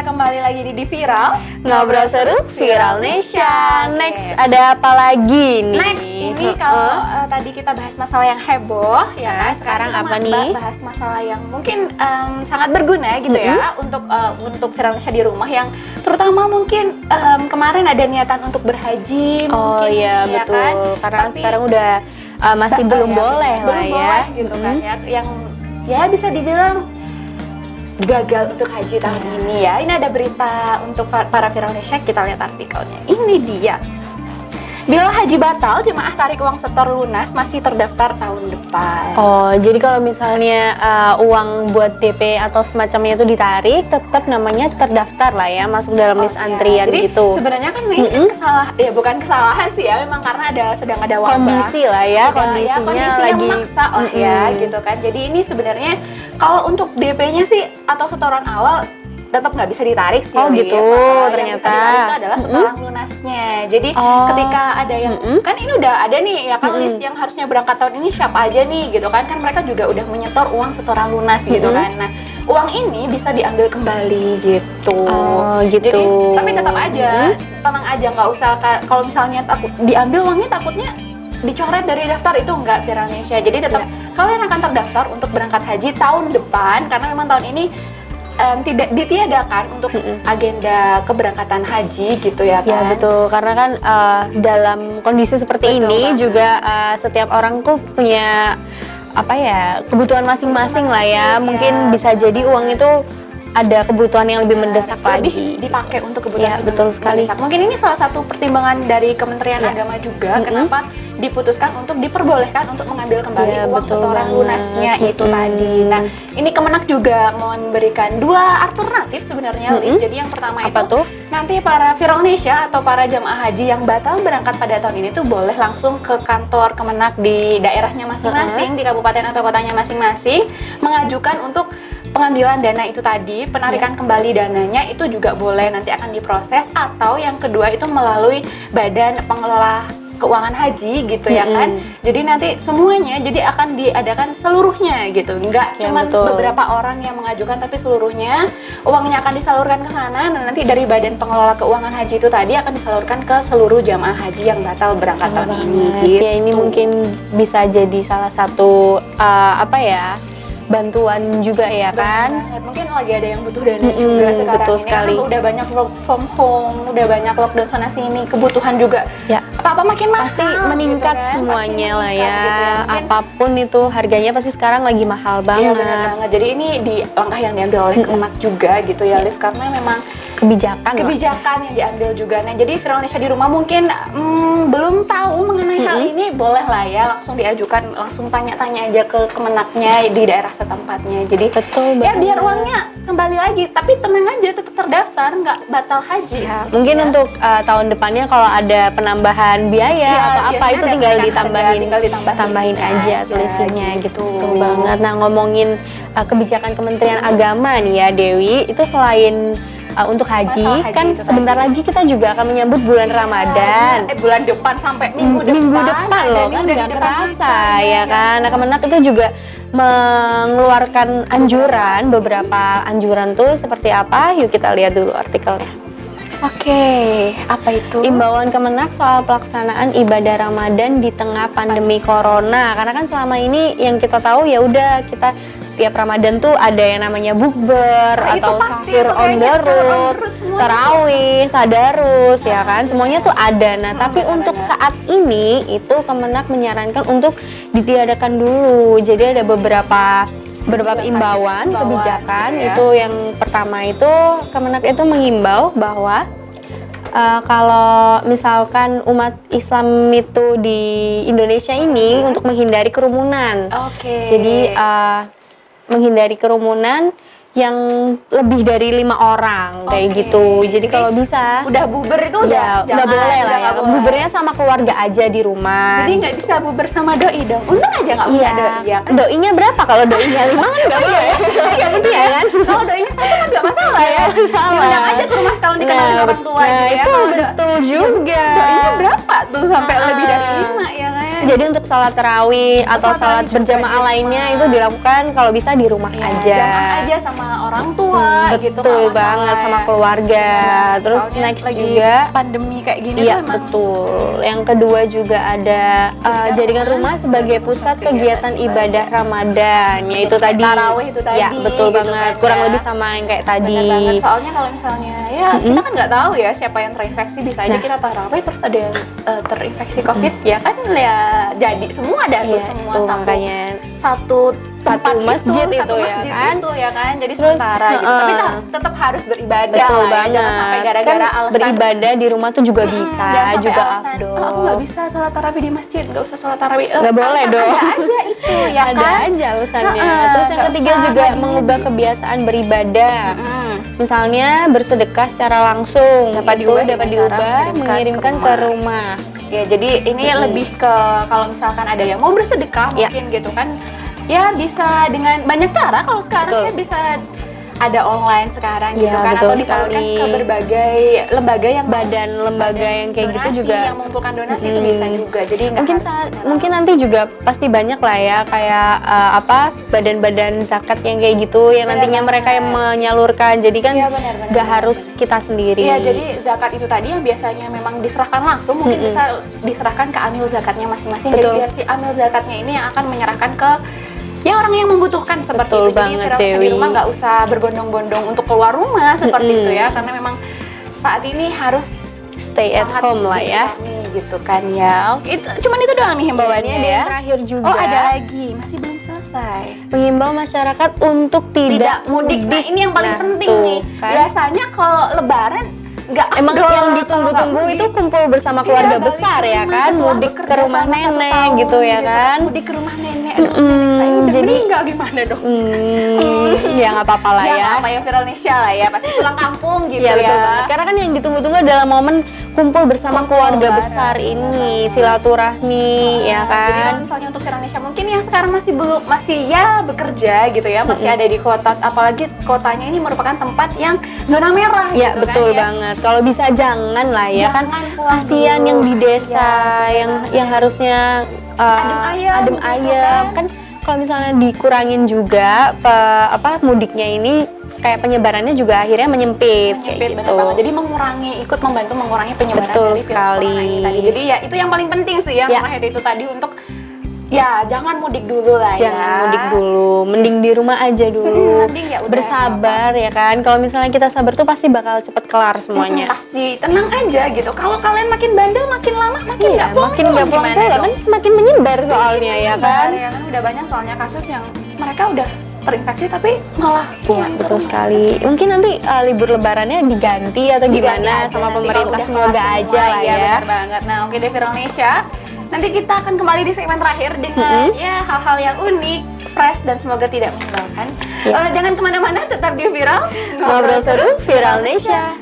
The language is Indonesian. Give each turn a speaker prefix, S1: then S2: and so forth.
S1: kembali lagi di Viral.
S2: Ngobrol seru Viral Nation. Next ada apa lagi nih?
S1: Next ini kalau tadi kita bahas masalah yang heboh ya,
S2: sekarang
S1: kita
S2: apa nih?
S1: Bahas masalah yang mungkin sangat berguna gitu ya untuk Viral Nation di rumah, yang terutama mungkin kemarin ada niatan untuk berhaji.
S2: Oh
S1: mungkin,
S2: iya
S1: ya
S2: betul,
S1: kan?
S2: karena
S1: Tapi
S2: sekarang udah masih belum boleh lah
S1: belum
S2: ya.
S1: boleh gitu kan ya, yang ya bisa dibilang gagal untuk haji tahun ini ya. Ini ada berita untuk para Viral Nation, kita lihat artikelnya. Ini dia. Bila haji batal, jemaah tarik uang setor lunas masih terdaftar tahun depan.
S2: Oh, jadi kalau misalnya uang buat DP atau semacamnya itu ditarik, tetap namanya terdaftar lah ya, masuk dalam list antrian
S1: Jadi,
S2: gitu.
S1: sebenarnya kan ini kan ya bukan kesalahan sih ya, memang karena sedang ada wabah.
S2: Kondisi lah ya, kondisinya lagi
S1: memaksa lah ya gitu kan. Jadi ini sebenarnya kalau untuk DP-nya sih atau setoran awal tetap nggak bisa ditarik sih.
S2: Oh gitu,
S1: Yang
S2: ternyata.
S1: bisa ditarik itu adalah setoran lunasnya. Jadi ketika ada yang kan ini udah ada nih ya kan list yang harusnya berangkat tahun ini siapa aja nih gitu kan mereka juga udah menyetor uang setoran lunas gitu kan. Nah uang ini bisa diambil kembali gitu.
S2: Oh gitu.
S1: Jadi tapi tetap aja tenang aja, nggak usah kalau misalnya takut diambil uangnya, takutnya dicoret dari daftar, itu enggak Viral Nation. Jadi tetap kalian akan terdaftar untuk berangkat haji tahun depan, karena memang tahun ini tidak ditiadakan untuk agenda keberangkatan haji gitu ya kan?
S2: Ya betul, karena kan dalam kondisi seperti ini banget. Juga setiap orang tuh punya apa ya, kebutuhan masing-masing lah ya. Mungkin bisa jadi uang itu ada kebutuhan yang lebih mendesak lagi
S1: dipakai untuk kebutuhan
S2: ya, betul sekali.
S1: Mungkin ini salah satu pertimbangan dari Kementerian Agama juga kenapa diputuskan untuk diperbolehkan untuk mengambil kembali uang setoran lunasnya itu tadi. Nah, ini Kemenak juga memberikan dua alternatif sebenarnya, Liv. Jadi yang pertama nanti para Viral Nation atau para jamaah haji yang batal berangkat pada tahun ini tuh boleh langsung ke kantor Kemenak di daerahnya masing-masing, di kabupaten atau kotanya masing-masing, mengajukan untuk pengambilan dana itu tadi, penarikan kembali dananya itu juga boleh, nanti akan diproses. Atau yang kedua itu melalui Badan Pengelola Keuangan Haji gitu ya kan. Jadi nanti semuanya jadi akan diadakan seluruhnya gitu, nggak cuma beberapa orang yang mengajukan, tapi seluruhnya uangnya akan disalurkan ke sana. Dan nanti dari Badan Pengelola Keuangan Haji itu tadi akan disalurkan ke seluruh jamaah haji yang batal berangkat tahun ini gitu.
S2: Ya ini mungkin bisa jadi salah satu bantuan juga ya kan.
S1: Mungkin lagi ada yang butuh dana juga sekarang.
S2: Betul
S1: ini
S2: sekali.
S1: Kan udah banyak work from home, udah banyak lockdown sana sini, kebutuhan juga apa-apa makin
S2: pasti meningkat
S1: gitu kan?
S2: semuanya lah ya,
S1: gitu ya.
S2: apapun itu harganya pasti sekarang lagi mahal banget.
S1: Iya benar banget. Jadi ini langkah yang diambil oleh Kemenak juga gitu ya, Liv, karena memang
S2: kebijakan
S1: yang diambil juga. Nah, jadi Viral Nation di rumah mungkin belum tahu mengenai hal ini, boleh lah ya langsung diajukan, langsung tanya-tanya aja ke Kemenaknya di daerah setempatnya. Jadi
S2: betul
S1: ya biar uangnya kembali lagi, tapi tenang aja, tetap terdaftar, nggak batal haji.
S2: Ya, mungkin untuk tahun depannya kalau ada penambahan biaya atau apa itu tinggal ditambahin aja selisihnya gitu. Betul banget. Nah, ngomongin kebijakan Kementerian Agama nih ya Dewi, itu selain untuk haji kan sebentar lagi kita juga akan menyambut bulan Ramadan.
S1: Bulan depan sampai minggu
S2: depan loh kan, nggak kerasa ya kan. Nah, Kemenak itu juga mengeluarkan beberapa anjuran tuh seperti apa? Yuk kita lihat dulu artikelnya.
S1: Oke, apa itu?
S2: Imbauan Kemenak soal pelaksanaan ibadah Ramadan di tengah pandemi Corona. Karena kan selama ini yang kita tahu ya udah kita tiap Ramadan tuh ada yang namanya bukber atau sahur on the road, tarawih, tadarus ya kan, semuanya tuh ada. Nah, tapi untuk saat ini itu Kemenak menyarankan untuk ditiadakan dulu. Jadi ada beberapa imbauan kebijakan ya. Itu yang pertama itu Kemenak itu mengimbau bahwa kalau misalkan umat Islam itu di Indonesia ini untuk menghindari kerumunan. Jadi menghindari kerumunan yang lebih dari 5 orang kayak gitu. Jadi kalau bisa
S1: udah buber itu udah
S2: boleh lah ya. Bubernya sama keluarga aja di rumah.
S1: Jadi nggak bisa buber sama doi dong. Untung aja nggak punya doi ya.
S2: Doinya berapa? Kalau doinya 5 kan nggak boleh.
S1: Iya betul ya kan. Kalau doinya 1 kan nggak masalah ya. Undang aja ke rumah sekalian dikenalin orang tua gitu ya.
S2: Itu betul juga.
S1: Doinya berapa tuh sampai lebih dari 5 ya kan?
S2: Jadi untuk sholat tarawih atau sholat berjamaah lainnya itu dilakukan kalau bisa di rumah aja.
S1: Jamaah aja sama orang tua gitu.
S2: Betul banget, sama keluarga. Terus
S1: Soalnya
S2: next
S1: lagi
S2: juga
S1: pandemi kayak gini
S2: iya,
S1: tuh emang
S2: betul. Yang kedua juga ada jadikan rumah sebagai pusat kegiatan ibadah Ramadan, yaitu tadi.
S1: Tarawih itu tadi.
S2: Ya, betul
S1: gitu
S2: banget.
S1: kan,
S2: Kurang
S1: ya.
S2: lebih sama yang kayak tadi.
S1: Bener banget. Soalnya kalau misalnya ya kita kan nggak tahu ya siapa yang terinfeksi, bisa aja kita tarawih terus ada yang terinfeksi COVID ya kan, ya jadi semua ada tuh,
S2: Iya,
S1: semua
S2: itu
S1: satu
S2: makanya
S1: tempat
S2: masjid
S1: itu,
S2: itu
S1: satu
S2: ya
S1: masjid
S2: kan?
S1: itu ya kan, jadi
S2: Terus,
S1: sementara gitu. Tapi tetap harus beribadah
S2: Betul
S1: lah ya.
S2: banget.
S1: Jangan sampai gara-gara
S2: Kan
S1: alasan
S2: beribadah di rumah tuh juga bisa,
S1: jangan sampai
S2: juga
S1: alasan,
S2: afdol.
S1: "Oh, aku nggak bisa sholat tarawih di masjid, nggak usah sholat tarawih."
S2: Nggak boleh dong.
S1: Ada aja itu ya
S2: Ada
S1: kan.
S2: aja alasannya.
S1: Heeh,
S2: Terus yang
S1: nggak
S2: ketiga
S1: usah
S2: juga
S1: ngadi-ngadi.
S2: mengubah kebiasaan beribadah. Misalnya bersedekah secara langsung,
S1: Dapat
S2: itu
S1: diubah
S2: dapat
S1: dengan cara
S2: diubah mengirimkan ke
S1: rumah.
S2: rumah.
S1: Ya, jadi ini lebih ke kalau misalkan ada yang mau bersedekah
S2: Ya.
S1: mungkin gitu kan. Ya bisa dengan banyak cara, kalau sekarang
S2: Betul.
S1: ya bisa ada online sekarang gitu
S2: Ya,
S1: kan,
S2: betul
S1: atau disalurkan
S2: sekali.
S1: ke berbagai lembaga yang
S2: Badan lembaga yang kayak gitu
S1: donasi,
S2: juga
S1: yang mengumpulkan donasi itu bisa juga. Jadi nggak
S2: mungkin
S1: harus
S2: mungkin nanti juga pasti banyak lah ya kayak badan-badan zakat yang kayak gitu yang
S1: Benar
S2: nantinya
S1: banget.
S2: mereka yang menyalurkan, jadi kan
S1: Iya, benar-benar.
S2: nggak harus kita sendiri.
S1: Iya, jadi zakat itu tadi yang biasanya memang diserahkan langsung, mungkin bisa diserahkan ke amil zakatnya masing-masing. Jadi
S2: Betul.
S1: biar si amil zakatnya ini yang akan menyerahkan ke ya orang yang membutuhkan seperti
S2: Betul
S1: itu. Jadi
S2: banget,
S1: Firdaus di
S2: Dewi.
S1: rumah nggak usah berbondong-bondong untuk keluar rumah seperti itu ya, karena memang saat ini harus
S2: Stay at
S1: sangat
S2: home lah ya.
S1: dikurangi gitu kan ya. Oke, cuman itu doang nih himbauannya
S2: Ini ada
S1: ya.
S2: yang terakhir juga.
S1: Oh, ada lagi, masih belum selesai.
S2: Mengimbau masyarakat untuk tidak
S1: Mudik. Nah, ini yang paling
S2: Nah,
S1: penting
S2: tuh,
S1: nih.
S2: kan?
S1: Biasanya kalau lebaran nggak
S2: Emang
S1: afdol
S2: yang
S1: kalau
S2: ditunggu-tunggu
S1: nggak
S2: itu
S1: mudik.
S2: kumpul bersama
S1: Iya,
S2: keluarga
S1: balik
S2: besar
S1: ke
S2: ya
S1: rumah
S2: kan,
S1: setelah
S2: mudik
S1: bekerja
S2: ke rumah
S1: selama 1
S2: nenek
S1: tahun
S2: gitu ya kan.
S1: Mudik ke rumah nenek, aduh nenek saya udah
S2: jadi-
S1: meninggal, gimana dong?
S2: Ya nggak apa-apa lah
S1: Ya
S2: ya.
S1: nggak apa ya, Indonesia lah ya, pasti pulang kampung gitu
S2: Iya
S1: ya.
S2: betul banget. Karena kan yang ditunggu-tunggu adalah momen kumpul bersama
S1: Kumpul
S2: keluarga
S1: bareng.
S2: besar ini, silaturahmi ya
S1: Jadi kalau
S2: kan.
S1: misalnya untuk Indonesia mungkin yang sekarang masih ya bekerja gitu ya, masih ada di kota, apalagi kotanya ini merupakan tempat yang zona merah
S2: Ya
S1: gitu
S2: betul
S1: kan, ya.
S2: banget. Kalau bisa jangan lah ya kan.
S1: Jangan pulang
S2: Kasihan
S1: dulu,
S2: yang di desa,
S1: kasihan.
S2: yang harusnya
S1: Adem ayem gitu
S2: ayem. Kan kalau misalnya dikurangin juga mudiknya ini, kayak penyebarannya juga akhirnya menyempit kayak
S1: Menyempit, bener
S2: gitu.
S1: banget. Jadi ikut membantu mengurangi penyebaran
S2: Betul
S1: dari virus
S2: sekali.
S1: corona ini tadi. Jadi ya itu yang paling penting sih yang
S2: Ya.
S1: terakhir itu tadi, untuk ya jangan mudik dulu lah ya.
S2: Jangan mudik dulu, mending di rumah aja dulu.
S1: Mending ya udah,
S2: Bersabar ya kan. Kalau misalnya kita sabar tuh pasti bakal cepet kelar semuanya.
S1: Pasti tenang aja gitu. Kalau kalian makin bandel, makin lama makin
S2: Iya,
S1: nggak pulang,
S2: makin nggak pulang-pulang kan semakin menyebar soalnya ya kan.
S1: Ya kan udah banyak soalnya kasus yang mereka udah terinfeksi tapi malah
S2: Iya,
S1: pulang
S2: betul
S1: ke rumah.
S2: sekali. Mungkin nanti libur lebarannya diganti atau
S1: Diganti
S2: gimana
S1: aja
S2: sama
S1: nanti
S2: pemerintah,
S1: kalau udah
S2: semoga
S1: kelar
S2: aja
S1: semua,
S2: lah
S1: iya,
S2: ya.
S1: benar banget. Nah, oke deh Indonesia. Nanti kita akan kembali di segmen terakhir dengan ya hal-hal yang unik, fresh, dan semoga tidak menyebalkan.
S2: Ya.
S1: Jangan kemana-mana, tetap di Viral.
S2: Ngobrol seru Viral Indonesia.